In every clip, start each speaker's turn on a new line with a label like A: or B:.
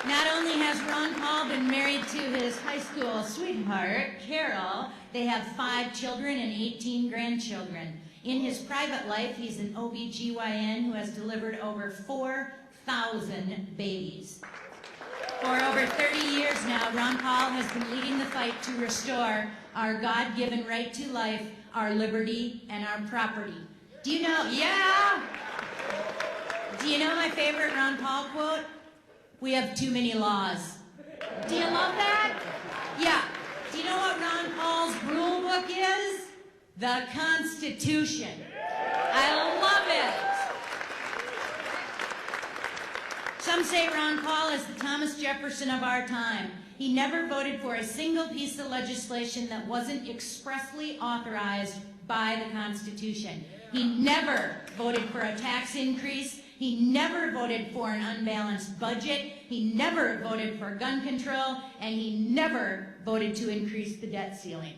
A: Not only has Ron Paul been married to his high school sweetheart, Carol, they have 5 children and 18 grandchildren. In his private life, he's an OBGYN who has delivered over 4,000 babies. For over 30 years now, Ron Paul has been leading the fight to restore our God-given right to life, our liberty, and our property. Do you know, do you know my favorite Ron Paul quote? We have too many laws. Do you love that? Yeah. Do you know what Ron Paul's rule book is? The Constitution. I love it. Some say Ron Paul is the Thomas Jefferson of our time. He never voted for a single piece of legislation that wasn't expressly authorized by the Constitution. He never voted for a tax increase. He never voted for an unbalanced budget. He never voted for gun control. And he never voted to increase the debt ceiling.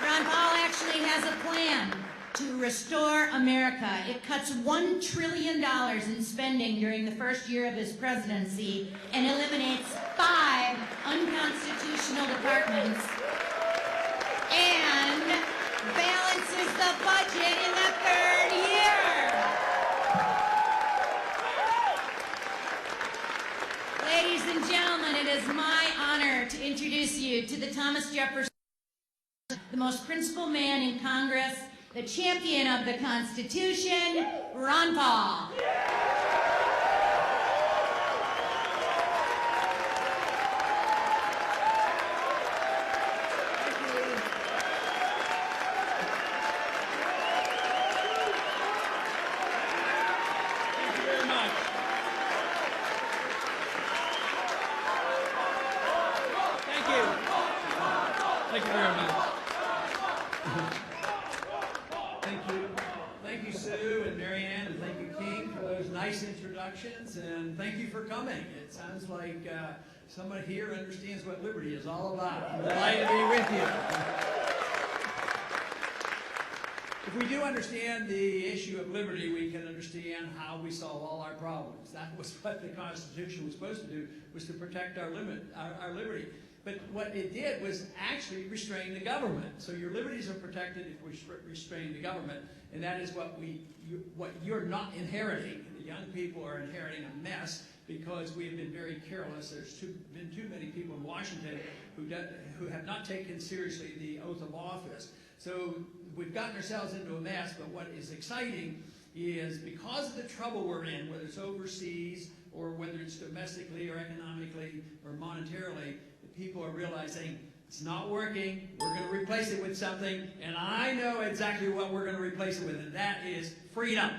A: Ron Paul actually has a plan to restore America. It cuts $1 trillion in spending during the first year of his presidency and eliminates 5 unconstitutional departments and balances the budget in the 3rd year. Ladies and gentlemen, it is my honor to introduce you to the Thomas Jefferson, the most principled man in Congress, the champion of the Constitution, Ron Paul.
B: And thank you for coming. It sounds like somebody here understands what liberty is all about. I'm delighted to be with you. If we do understand the issue of liberty, we can understand how we solve all our problems. That was what the Constitution was supposed to do, was to protect our liberty. But what it did was actually restrain the government. So your liberties are protected if we restrain the government, and that is what you're not inheriting. The young people are inheriting a mess because we have been very careless. There's been too many people in Washington who have not taken seriously the oath of office. So we've gotten ourselves into a mess, but what is exciting is because of the trouble we're in, whether it's overseas or whether it's domestically or economically or monetarily, people are realizing it's not working, we're going to replace it with something, and I know exactly what we're going to replace it with, and that is freedom.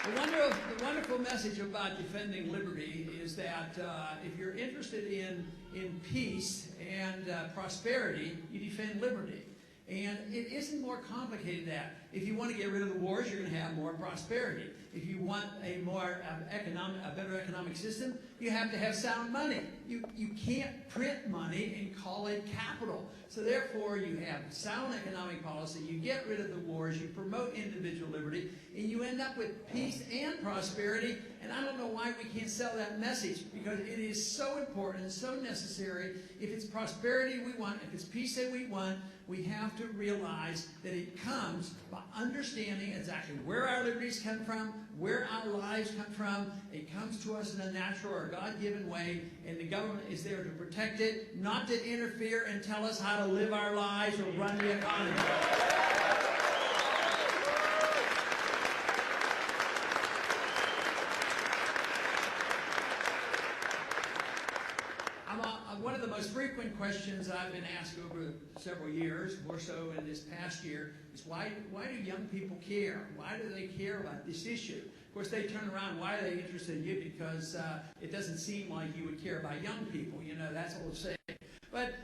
B: The wonderful message about defending liberty is that if you're interested in peace and prosperity, you defend liberty. And it isn't more complicated than that. If you want to get rid of the wars, you're going to have more prosperity. If you want a better economic system, you have to have sound money. You can't print money and call it capital. So therefore, you have sound economic policy, you get rid of the wars, you promote individual liberty, and you end up with peace and prosperity. And I don't know why we can't sell that message, because it is so important and so necessary. If it's prosperity we want, if it's peace that we want, we have to realize that it comes by understanding exactly where our liberties come from, where our lives come from. It comes to us in a natural or God-given way, and the government is there to protect it, not to interfere and tell us how to live our lives or run the economy. One of the most frequent questions I've been asked over several years, more so in this past year, is why do young people care? Why do they care about this issue? Of course, they turn around, why are they interested in you? Because it doesn't seem like you would care about young people. You know, that's what we'll say. But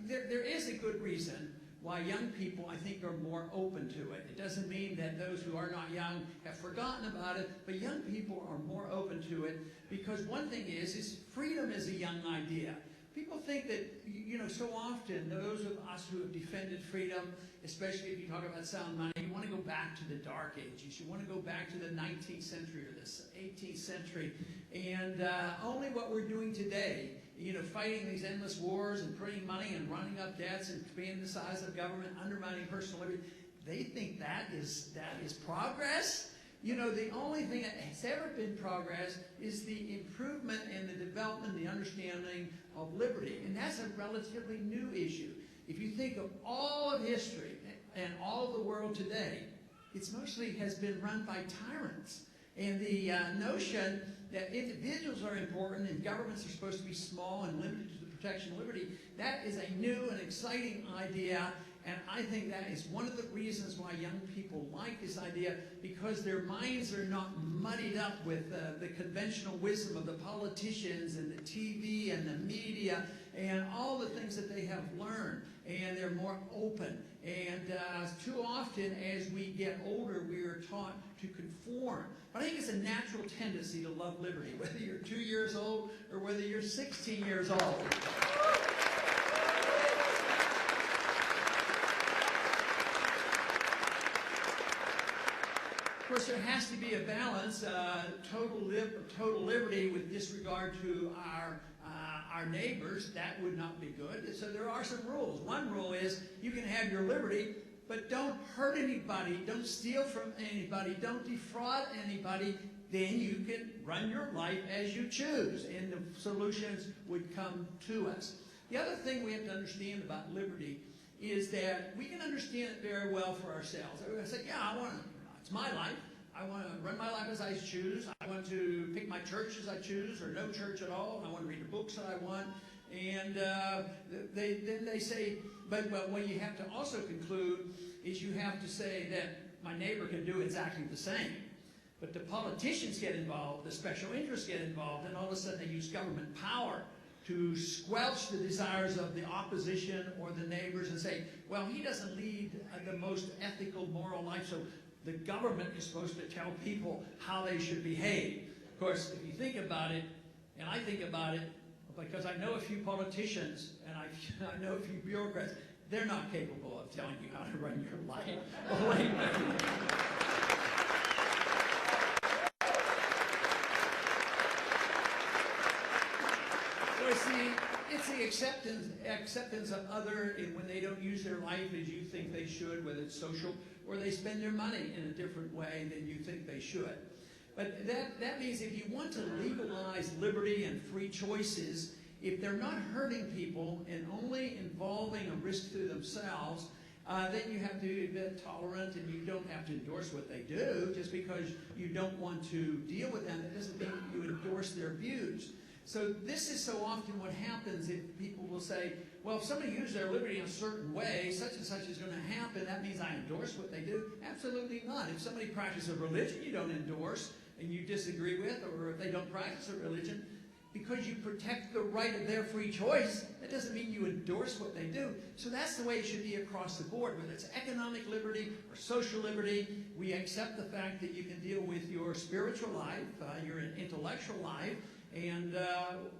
B: there is a good reason why young people, I think, are more open to it. It doesn't mean that those who are not young have forgotten about it, but young people are more open to it because one thing is freedom is a young idea. People think that, so often those of us who have defended freedom, especially if you talk about sound money, you want to go back to the Dark Ages. You want to go back to the 19th century or the 18th century. And only what we're doing today, fighting these endless wars and printing money and running up debts and expanding the size of government, undermining personal liberty, they think that is progress. The only thing that has ever been progress is the improvement and the development, the understanding of liberty. And that's a relatively new issue. If you think of all of history and all of the world today, it's mostly has been run by tyrants. And the notion that individuals are important and governments are supposed to be small and limited to the protection of liberty, that is a new and exciting idea. And I think that is one of the reasons why young people like this idea, because their minds are not muddied up with the conventional wisdom of the politicians and the TV and the media and all the things that they have learned. And they're more open. And too often as we get older, we are taught to conform. But I think it's a natural tendency to love liberty, whether you're 2 years old or whether you're 16 years old. Of course, there has to be a balance, total liberty with disregard to our neighbors. That would not be good. So there are some rules. One rule is you can have your liberty, but don't hurt anybody, don't steal from anybody, don't defraud anybody. Then you can run your life as you choose, and the solutions would come to us. The other thing we have to understand about liberty is that we can understand it very well for ourselves. Everybody say, yeah, it's my life. I want to run my life as I choose. I want to pick my church as I choose, or no church at all. I want to read the books that I want. And then they say, but what you have to also conclude is you have to say that my neighbor can do exactly the same. But the politicians get involved, the special interests get involved, and all of a sudden they use government power to squelch the desires of the opposition or the neighbors and say, well, he doesn't lead the most ethical, moral life, so the government is supposed to tell people how they should behave. Of course, if you think about it, and I think about it, because I know a few politicians and I know a few bureaucrats, they're not capable of telling you how to run your life. It's the acceptance of other when they don't use their life as you think they should, whether it's social, or they spend their money in a different way than you think they should. But that means if you want to legalize liberty and free choices, if they're not hurting people and only involving a risk to themselves, then you have to be a bit tolerant, and you don't have to endorse what they do. Just because you don't want to deal with them, that doesn't mean you endorse their views. So this is so often what happens. If people will say, well, if somebody uses their liberty in a certain way, such and such is going to happen, that means I endorse what they do. Absolutely not. If somebody practices a religion you don't endorse and you disagree with, or if they don't practice a religion, because you protect the right of their free choice, that doesn't mean you endorse what they do. So that's the way it should be across the board, whether it's economic liberty or social liberty. We accept the fact that you can deal with your spiritual life, your intellectual life, and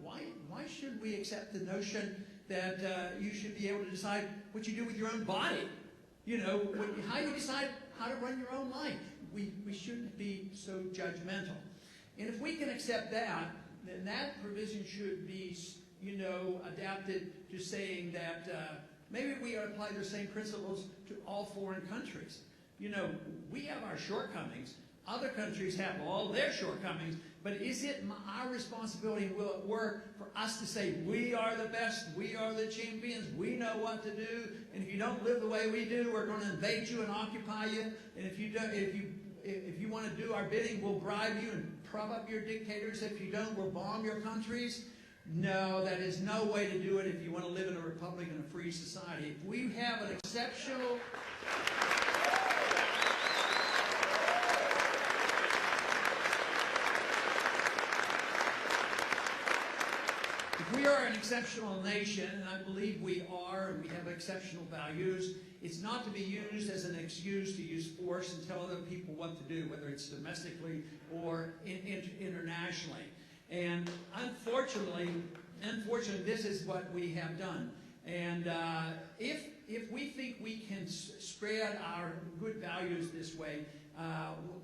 B: why should we accept the notion that you should be able to decide what you do with your own body? How you decide how to run your own life. We shouldn't be so judgmental. And if we can accept that, then that provision should be, adapted to saying that maybe we apply the same principles to all foreign countries. We have our shortcomings. Other countries have all their shortcomings. But is it our responsibility, and will it work for us to say, we are the best, we are the champions, we know what to do, and if you don't live the way we do, we're going to invade you and occupy you, and if you want to do our bidding, we'll bribe you and prop up your dictators. If you don't, we'll bomb your countries. No, that is no way to do it if you want to live in a republic and a free society. If we have an exceptional... If we are an exceptional nation, and I believe we are, and we have exceptional values, it's not to be used as an excuse to use force and tell other people what to do, whether it's domestically or internationally. And unfortunately, unfortunately, this is what we have done. And if we think we can spread our good values this way,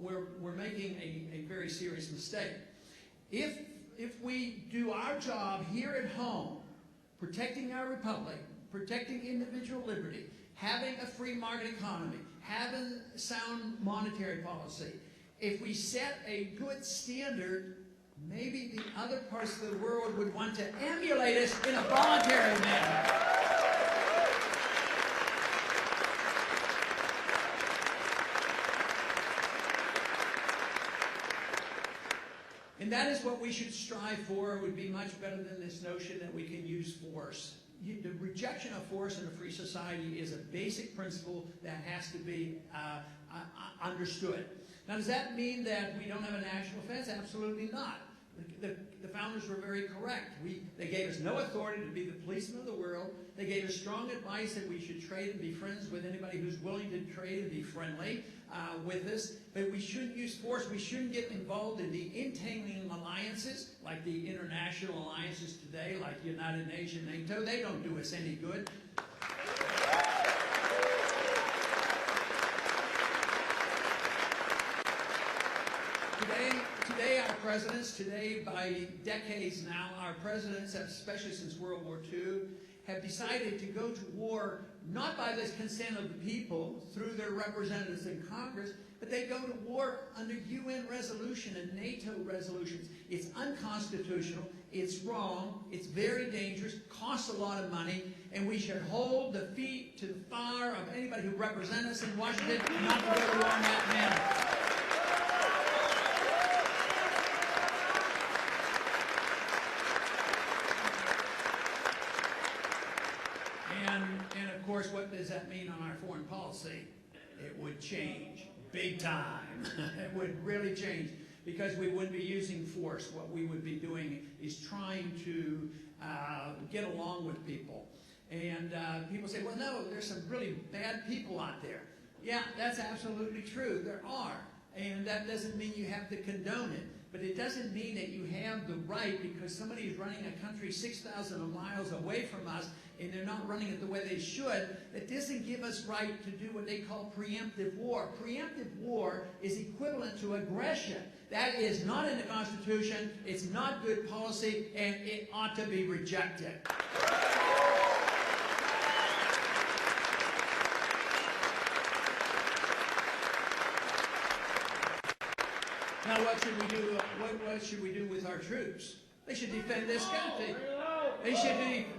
B: we're making a very serious mistake. If we do our job here at home, protecting our republic, protecting individual liberty, having a free market economy, having sound monetary policy, if we set a good standard, maybe the other parts of the world would want to emulate us in a voluntary manner. And that is what we should strive for. It would be much better than this notion that we can use force. The rejection of force in a free society is a basic principle that has to be understood. Now, does that mean that we don't have a national defense? Absolutely not. The founders were very correct. They gave us no authority to be the policemen of the world. They gave us strong advice that we should trade and be friends with anybody who's willing to trade and be friendly with us. But we shouldn't use force. We shouldn't get involved in the entangling alliances, like the international alliances today, like the United Nations, NATO. They don't do us any good. Today, our presidents, by decades now, our presidents, especially since World War II, have decided to go to war not by the consent of the people through their representatives in Congress, but they go to war under UN resolution and NATO resolutions. It's unconstitutional, it's wrong, it's very dangerous, costs a lot of money, and we should hold the feet to the fire of anybody who represents us in Washington not to go to war in that manner. And of course, what does that mean on our foreign policy? It would change big time. It would really change, because we wouldn't be using force. What we would be doing is trying to get along with people. And people say, well, no, there's some really bad people out there. Yeah, that's absolutely true. There are. And that doesn't mean you have to condone it. But it doesn't mean that you have the right, because somebody is running a country 6,000 miles away from us and they're not running it the way they should, that doesn't give us right to do what they call preemptive war. Preemptive war is equivalent to aggression. That is not in the Constitution, it's not good policy, and it ought to be rejected. Now, what should we do? What should we do with our troops? They should defend this country.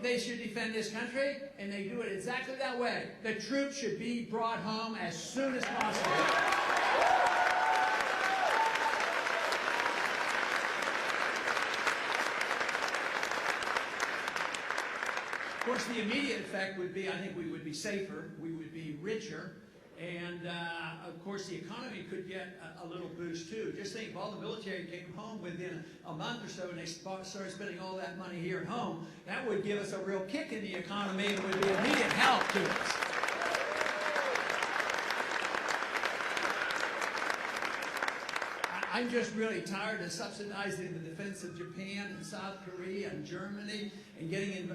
B: They should defend this country, and they do it exactly that way. The troops should be brought home as soon as possible. Of course, the immediate effect would be, I think we would be safer, we would be richer, and of course the economy could get a little boost too. Just think, if all the military came home within a month or so and they started spending all that money here at home, that would give us a real kick in the economy and would be immediate help to us. I'm just really tired of subsidizing the defense of Japan and South Korea and Germany and getting into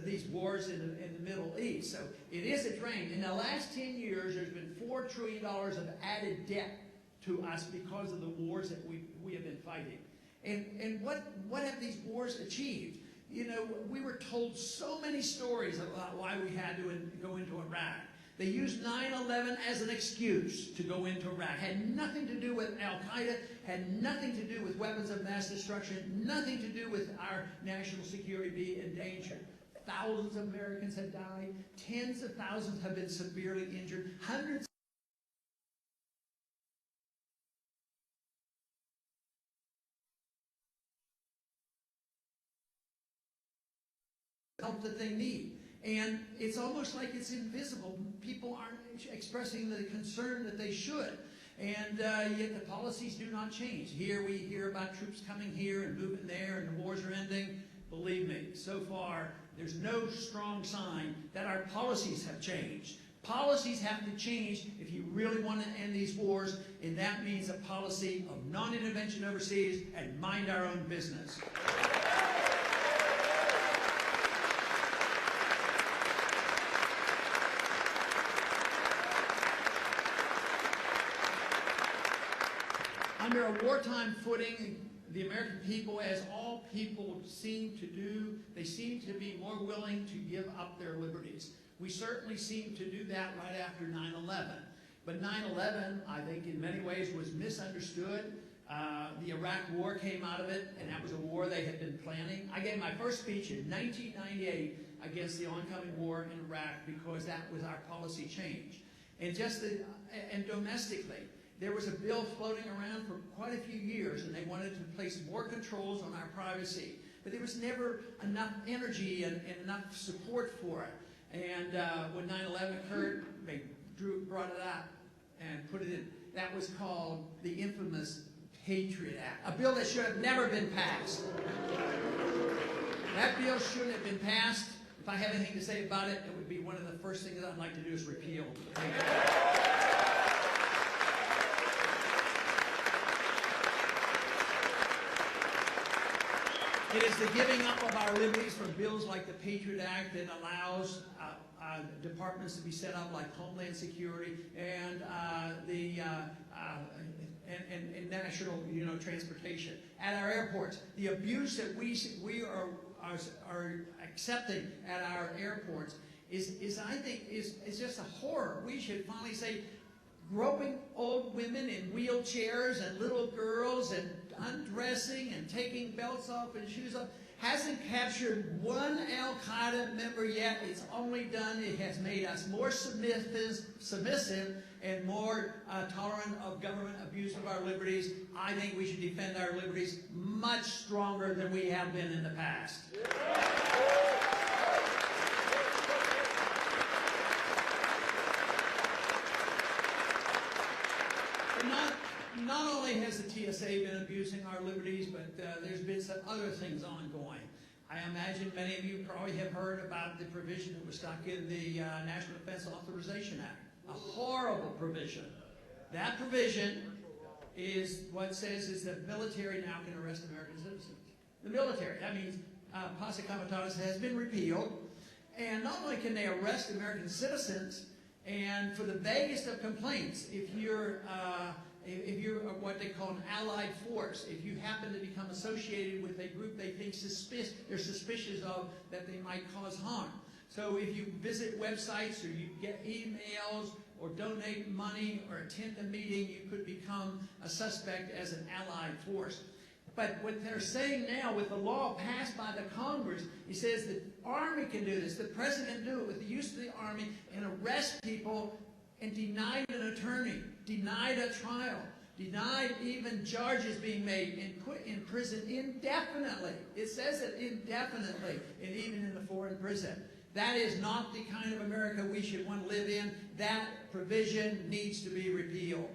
B: these wars in the Middle East. So it is a drain. In the last 10 years, there's been $4 trillion of added debt to us because of the wars that we have been fighting. And what have these wars achieved? You know, we were told so many stories about why we had to go into Iraq. They used 9/11 as an excuse to go into Iraq. Had nothing to do with Al-Qaeda, had nothing to do with weapons of mass destruction, nothing to do with our national security being endangered. Thousands of Americans have died. Tens of thousands have been severely injured. Hundreds of help that they need. And it's almost like it's invisible. People aren't expressing the concern that they should. And yet the policies do not change. Here we hear about troops coming here and moving there and the wars are ending. Believe me, so far there's no strong sign that our policies have changed. Policies have to change if you really want to end these wars, and that means a policy of non-intervention overseas and mind our own business. wartime footing, the American people, as all people seem to do, they seem to be more willing to give up their liberties. We certainly seem to do that right after 9/11. But 9/11, I think, in many ways was misunderstood. The Iraq War came out of it, and that was a war they had been planning. I gave my first speech in 1998 against the oncoming war in Iraq because that was our policy change. And and domestically, there was a bill floating around for quite a few years, and they wanted to place more controls on our privacy. But there was never enough energy and enough support for it. And when 9/11 occurred, they brought it out and put it in. That was called the infamous Patriot Act, a bill that should have never been passed. That bill shouldn't have been passed. If I have anything to say about it, it would be one of the first things I'd like to do is repeal the Patriot Act. It is the giving up of our liberties for bills like the Patriot Act that allows departments to be set up like Homeland Security and national, transportation at our airports. The abuse that we are accepting at our airports is I think just a horror. We should finally say, groping old women in wheelchairs and little girls and undressing and taking belts off and shoes off hasn't captured one Al-Qaeda member yet. It's only it has made us more submissive and more tolerant of government abuse of our liberties. I think we should defend our liberties much stronger than we have been in the past. Not only has the TSA been abusing our liberties, but there's been some other things ongoing. I imagine many of you probably have heard about the provision that was stuck in the National Defense Authorization Act. A horrible provision. That provision is what says is that military now can arrest American citizens. The military, that means Posse Comitatus has been repealed, and not only can they arrest American citizens, and for the vaguest of complaints, if you're what they call an allied force, if you happen to become associated with a group they think they're suspicious of that they might cause harm. So if you visit websites or you get emails or donate money or attend a meeting, you could become a suspect as an allied force. But what they're saying now with the law passed by the Congress, it says the Army can do this, the President can do it with the use of the Army and arrest people and denied an attorney, denied a trial, denied even charges being made, and put in prison indefinitely. It says it indefinitely, and even in the foreign prison. That is not the kind of America we should want to live in. That provision needs to be repealed.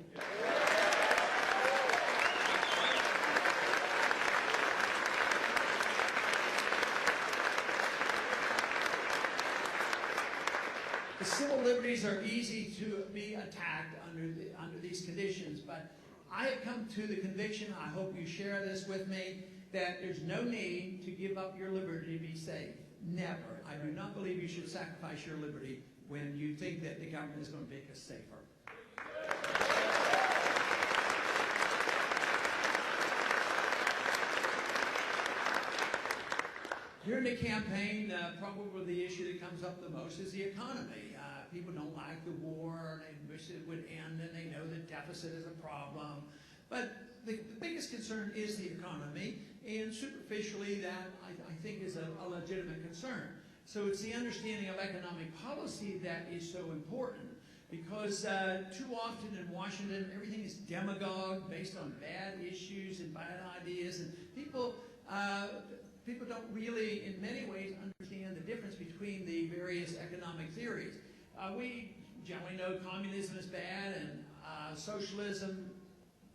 B: The civil liberties are easy to be attacked under these conditions, but I have come to the conviction, I hope you share this with me, that there's no need to give up your liberty to be safe. Never. I do not believe you should sacrifice your liberty when you think that the government is going to make us safer. During the campaign, probably the issue that comes up the most is the economy. People don't like the war, they wish it would end, and they know the deficit is a problem. But the biggest concern is the economy, and superficially that I think is a legitimate concern. So it's the understanding of economic policy that is so important, because too often in Washington, everything is demagogue based on bad issues and bad ideas, and people don't really, in many ways, understand the difference between the various economic theories. We generally know communism is bad, and socialism,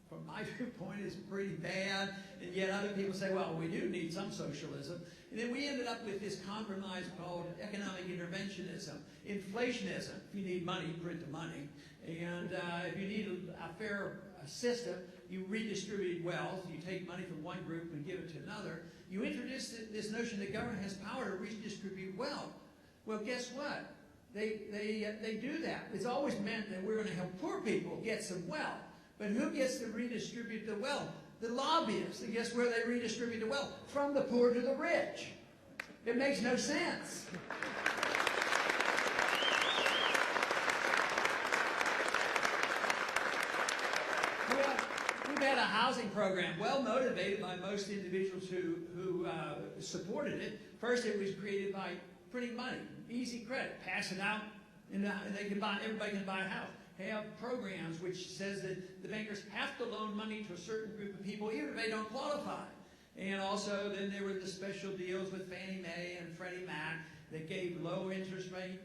B: from my viewpoint, is pretty bad, and yet other people say, well, we do need some socialism. And then we ended up with this compromise called economic interventionism, inflationism. If you need money, print the money. And if you need a fair system, you redistribute wealth. You take money from one group and give it to another. You introduce this notion that government has power to redistribute wealth. Well, guess what? They do that. It's always meant that we're going to help poor people get some wealth. But who gets to redistribute the wealth? the lobbyists. And guess where they redistribute the wealth? From the poor to the rich. It makes no sense. We've had a housing program well motivated by most individuals who supported it. First, it was created by printing money, easy credit, pass it out, and they can buy. Everybody can buy a house. Have programs which says that the bankers have to loan money to a certain group of people, even if they don't qualify. And also, then there were the special deals with Fannie Mae and Freddie Mac that gave low interest rate,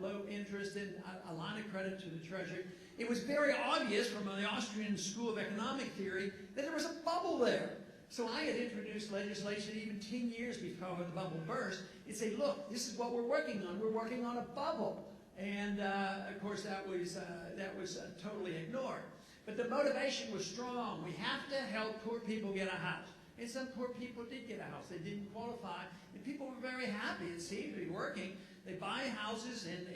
B: low interest and a line of credit to the Treasury. It was very obvious from the Austrian School of Economic Theory that there was a bubble there. So I had introduced legislation even 10 years before the bubble burst. It said, look, this is what we're working on. We're working on a bubble. And of course, that was totally ignored. But the motivation was strong. We have to help poor people get a house. And some poor people did get a house. They didn't qualify. And people were very happy. It seemed to be working. They buy houses, and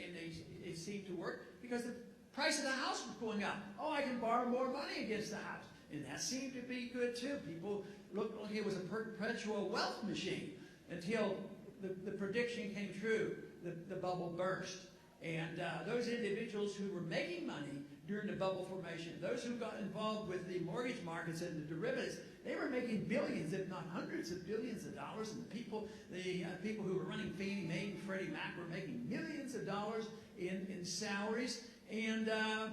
B: it seemed to work because the price of the house was going up. Oh, I can borrow more money against the house. And that seemed to be good, too. People looked like it was a perpetual wealth machine until the prediction came true. The bubble burst. And those individuals who were making money during the bubble formation, those who got involved with the mortgage markets and the derivatives, they were making billions, if not hundreds of billions of dollars. And the people who were running Fannie Mae and Freddie Mac were making millions of dollars in salaries. And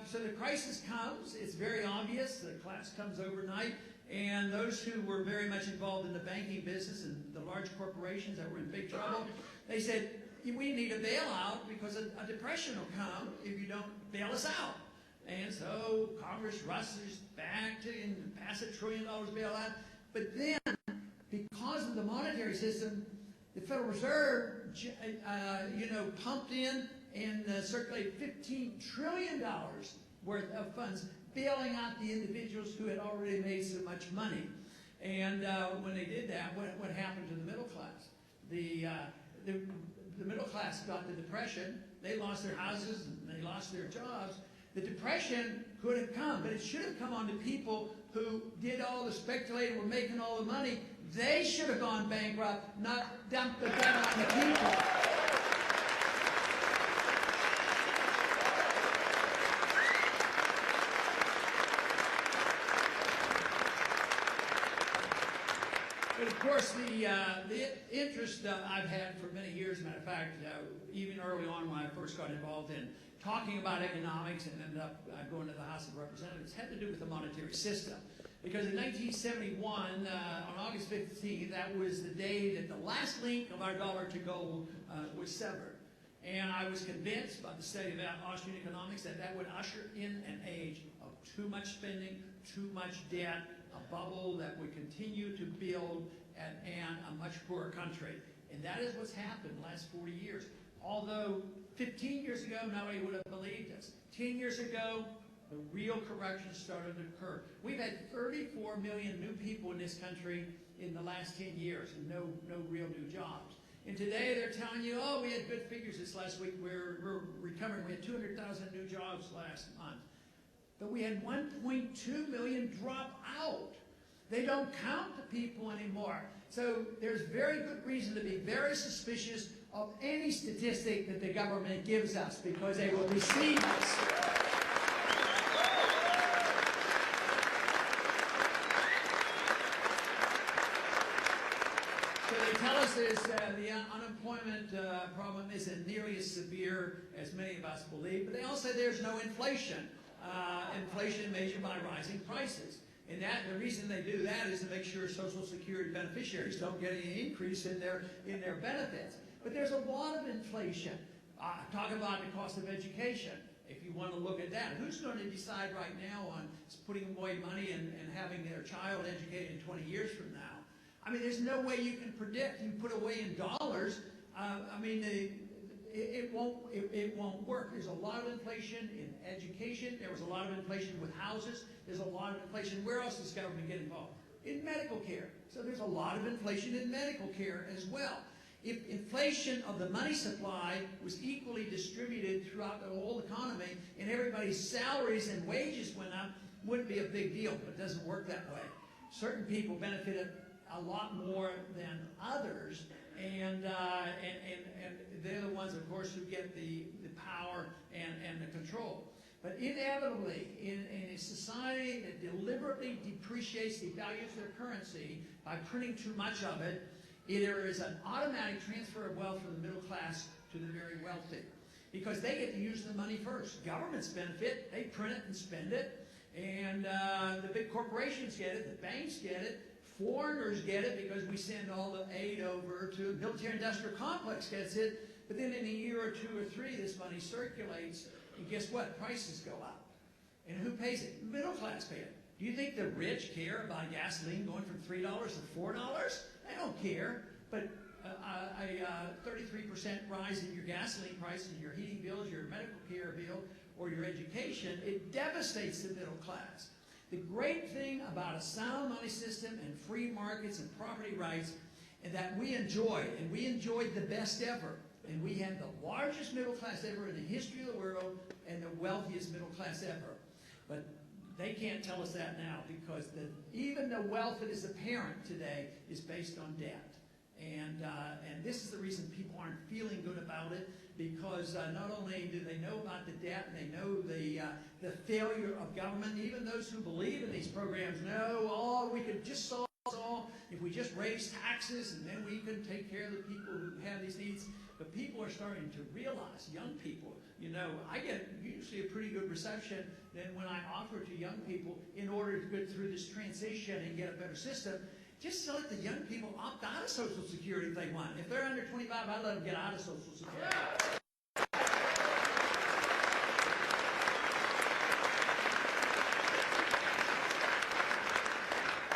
B: so the crisis comes. It's very obvious. The collapse comes overnight. And those who were very much involved in the banking business and the large corporations that were in big trouble, they said, we need a bailout because a depression will come if you don't bail us out. And so Congress rushes back to pass $1 trillion bailout. But then, because of the monetary system, the Federal Reserve, pumped in and circulated $15 trillion worth of funds, bailing out the individuals who had already made so much money. And when they did that, what happened to the middle class? The middle class got the depression. They lost their houses and they lost their jobs. The depression could have come, but it should have come on to people who did all the speculating, were making all the money. They should have gone bankrupt, not dumped the debt on the people. But of course, the interest I've had for many years, matter of fact, even early on when I first got involved in talking about economics and ended up going to the House of Representatives, had to do with the monetary system. Because in 1971, on August 15th, that was the day that the last link of our dollar to gold was severed. And I was convinced by the study of Austrian economics that would usher in an age of too much spending, too much debt, a bubble that would continue to build and a much poorer country. And that is what's happened in the last 40 years. Although 15 years ago, nobody would have believed us. 10 years ago, the real correction started to occur. We've had 34 million new people in this country in the last 10 years and no real new jobs. And today they're telling you, oh, we had good figures this last week. We're recovering. We had 200,000 new jobs last month. But we had 1.2 million drop out. They don't count the people anymore. So there's very good reason to be very suspicious of any statistic that the government gives us because they will deceive us. So they tell us the unemployment problem isn't nearly as severe as many of us believe, but they also say there's no inflation. Inflation measured by rising prices. And the reason they do that is to make sure Social Security beneficiaries don't get any increase in their benefits. But there's a lot of inflation. Talk about the cost of education. If you want to look at that, who's going to decide right now on putting away money and having their child educated in 20 years from now? I mean, there's no way you can predict. You put away in dollars. It won't work. There's a lot of inflation in education. There was a lot of inflation with houses. There's a lot of inflation. Where else does government get involved? In medical care. So there's a lot of inflation in medical care as well. If inflation of the money supply was equally distributed throughout the whole economy and everybody's salaries and wages went up, wouldn't be a big deal, but it doesn't work that way. certain people benefited a lot more than others, and they're the ones, of course, who get the power and the control. But inevitably, in a society that deliberately depreciates, devalues their currency by printing too much of it, there is an automatic transfer of wealth from the middle class to the very wealthy, because they get to use the money first. Governments benefit, they print it and spend it, and the big corporations get it, the banks get it, foreigners get it because we send all the aid over to the military-industrial complex gets it, but then in a year or 2 or 3 this money circulates, and guess what? Prices go up. And who pays it? Middle class pay it. Do you think the rich care about gasoline going from $3 to $4? They don't care. But a 33% rise in your gasoline prices, your heating bills, your medical care bill, or your education, it devastates the middle class. The great thing about a sound money system and free markets and property rights is that we enjoy, and we enjoyed the best ever. And we had the largest middle class ever in the history of the world and the wealthiest middle class ever. But they can't tell us that now, because even the wealth that is apparent today is based on debt. And this is the reason people aren't feeling good about it, because not only do they know about the debt, and they know the failure of government, even those who believe in these programs know, we could just solve it all if we just raise taxes, and then we can take care of the people who have these needs. But people are starting to realize, young people, I get usually a pretty good reception then when I offer to young people, in order to get through this transition and get a better system, just to let the young people opt out of Social Security if they want. If they're under 25, I let them get out of Social Security.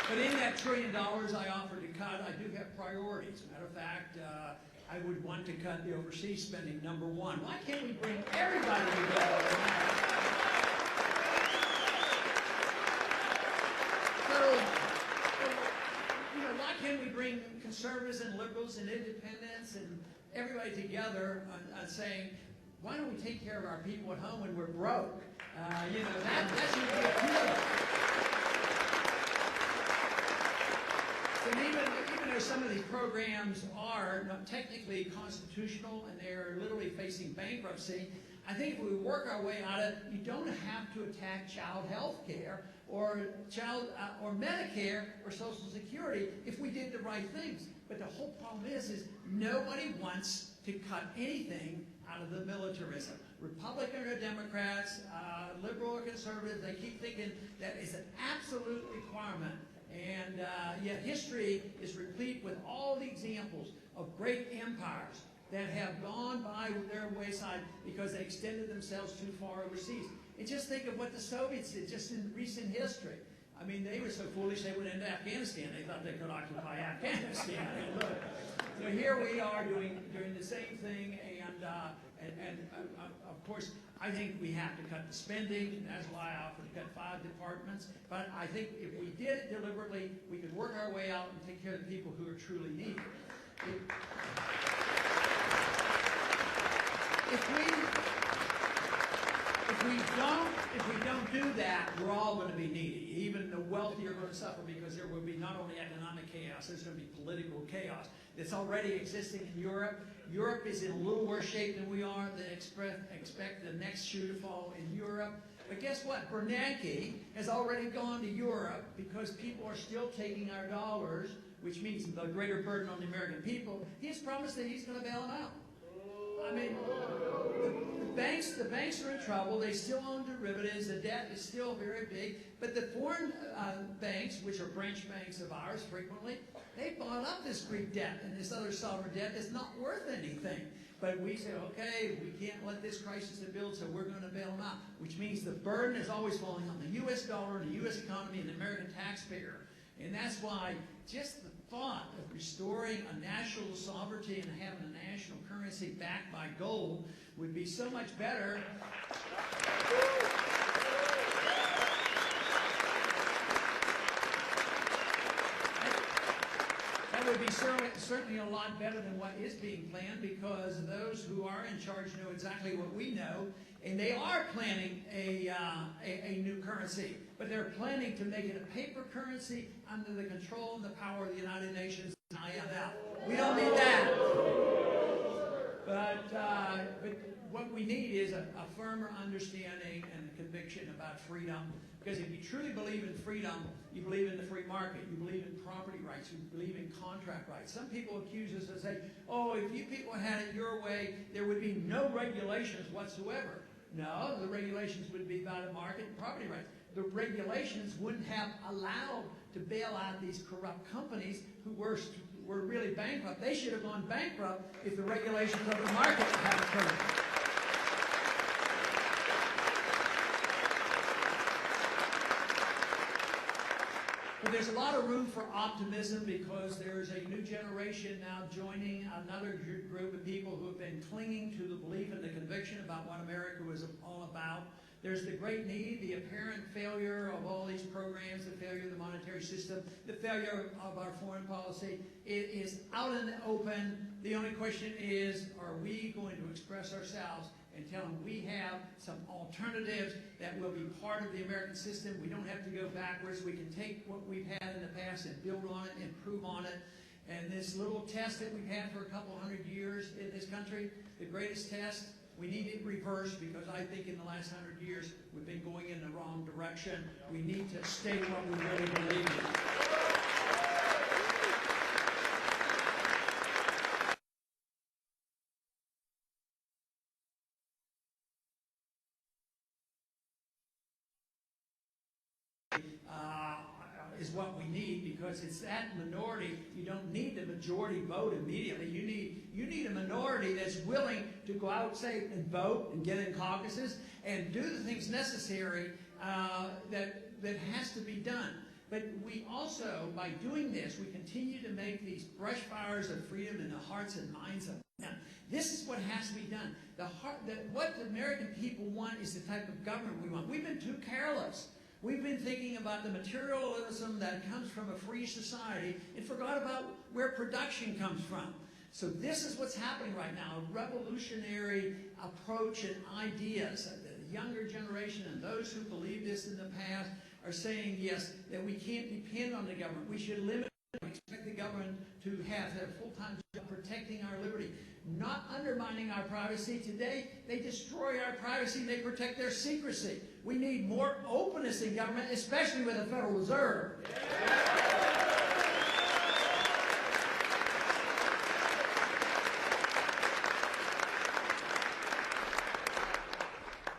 B: But in that $1 trillion I offered to cut, I do have priorities. Matter of fact, I would want to cut the overseas spending, #1. Why can't we bring everybody together? So, why can't we bring conservatives and liberals and independents and everybody together on saying, why don't we take care of our people at home when we're broke? That's your big deal. And even though some of these programs are not technically constitutional and they're literally facing bankruptcy, I think if we work our way out of it, you don't have to attack child health care or Medicare or Social Security if we did the right things. But the whole problem is nobody wants to cut anything out of the militarism. Republican or Democrats, liberal or conservative, they keep thinking that is an absolute requirement. And yet history is replete with all the examples of great empires that have gone by their wayside because they extended themselves too far overseas. And just think of what the Soviets did just in recent history. I mean, they were so foolish they went into Afghanistan. They thought they could occupy Afghanistan. And look, so here we are doing the same thing, and of course, I think we have to cut the spending, and that's why I offered to cut 5 departments. But I think if we did it deliberately, we could work our way out and take care of the people who are truly needy. If we don't do that, we're all going to be needy. Even the wealthy are going to suffer, because there will be not only economic chaos, there's going to be political chaos. It's already existing in Europe. Europe is in a little worse shape than we are. They expect the next shoe to fall in Europe. But guess what? Bernanke has already gone to Europe because people are still taking our dollars, which means the greater burden on the American people. He's promised that he's going to bail them out. I mean, the banks are in trouble. They still own derivatives. The debt is still very big. But the foreign banks, which are branch banks of ours frequently, they bought up this Greek debt and this other sovereign debt that's not worth anything. But we say, okay, we can't let this crisis build, so we're going to bail them out, which means the burden is always falling on the U.S. dollar, the U.S. economy, and the American taxpayer. And that's why just the thought of restoring a national sovereignty and having a national currency backed by gold would be so much better. would be certainly a lot better than what is being planned, because those who are in charge know exactly what we know, and they are planning a new currency. But they're planning to make it a paper currency under the control and the power of the United Nations and IMF. We don't need that. But what we need is a firmer understanding and conviction about freedom. Because if you truly believe in freedom, you believe in the free market, you believe in property rights, you believe in contract rights. Some people accuse us and say, oh, if you people had it your way, there would be no regulations whatsoever. No, the regulations would be about the market and property rights. The regulations wouldn't have allowed to bail out these corrupt companies who were really bankrupt. They should have gone bankrupt if the regulations of the market had occurred. But there's a lot of room for optimism, because there's a new generation now joining another group of people who have been clinging to the belief and the conviction about what America was all about. There's the great need, the apparent failure of all these programs, the failure of the monetary system, the failure of our foreign policy. It is out in the open. The only question is, are we going to express ourselves and tell them we have some alternatives that will be part of the American system? We don't have to go backwards. We can take what we've had in the past and build on it, improve on it. And this little test that we've had for a couple hundred years in this country, the greatest test, we need it reversed, because I think in the last 100 years we've been going in the wrong direction. We need to state what we really believe in. Is what we need, because it's that minority. You don't need the majority vote immediately. You need a minority that's willing to go out, say, and vote and get in caucuses and do the things necessary that has to be done. But we also, by doing this, we continue to make these brush fires of freedom in the hearts and minds of men. This is what has to be done. What the American people want is the type of government we want. We've been too careless. We've been thinking about the materialism that comes from a free society and forgot about where production comes from. So this is what's happening right now, a revolutionary approach and ideas. The younger generation and those who believe this in the past are saying, yes, that we can't depend on the government. We should limit it. We expect the government to have their full-time job protecting our liberty, not undermining our privacy. Today, they destroy our privacy and they protect their secrecy. We need more openness in government, especially with the Federal Reserve.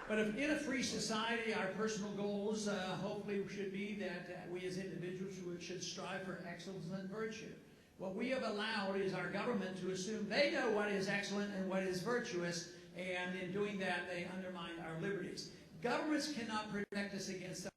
B: But if in a free society, our personal goals hopefully should be that we as individuals should strive for excellence and virtue. What we have allowed is our government to assume they know what is excellent and what is virtuous, and in doing that, they undermine our liberties. Governments cannot protect us against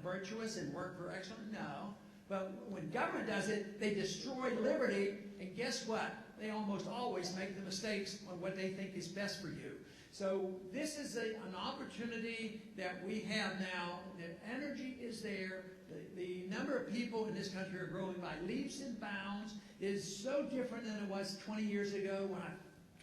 B: virtuous and work for excellence? No. But when government does it, they destroy liberty, and guess what? They almost always make the mistakes on what they think is best for you. So this is an opportunity that we have now. The energy is there. The number of people in this country are growing by leaps and bounds. It is so different than it was 20 years ago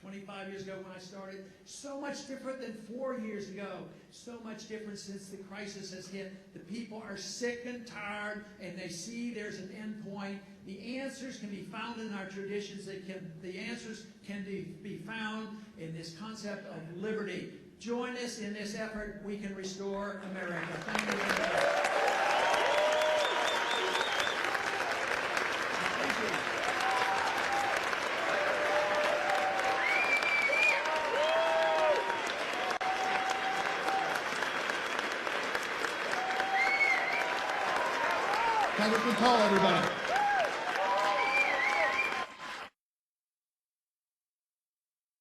B: 25 years ago when I started, so much different than 4 years ago, so much different since the crisis has hit. The people are sick and tired, and they see there's an end point. The answers can be found in our traditions. The answers can be found in this concept of liberty. Join us in this effort. We can restore America. Thank you very much.
C: Congressman Paul, everybody.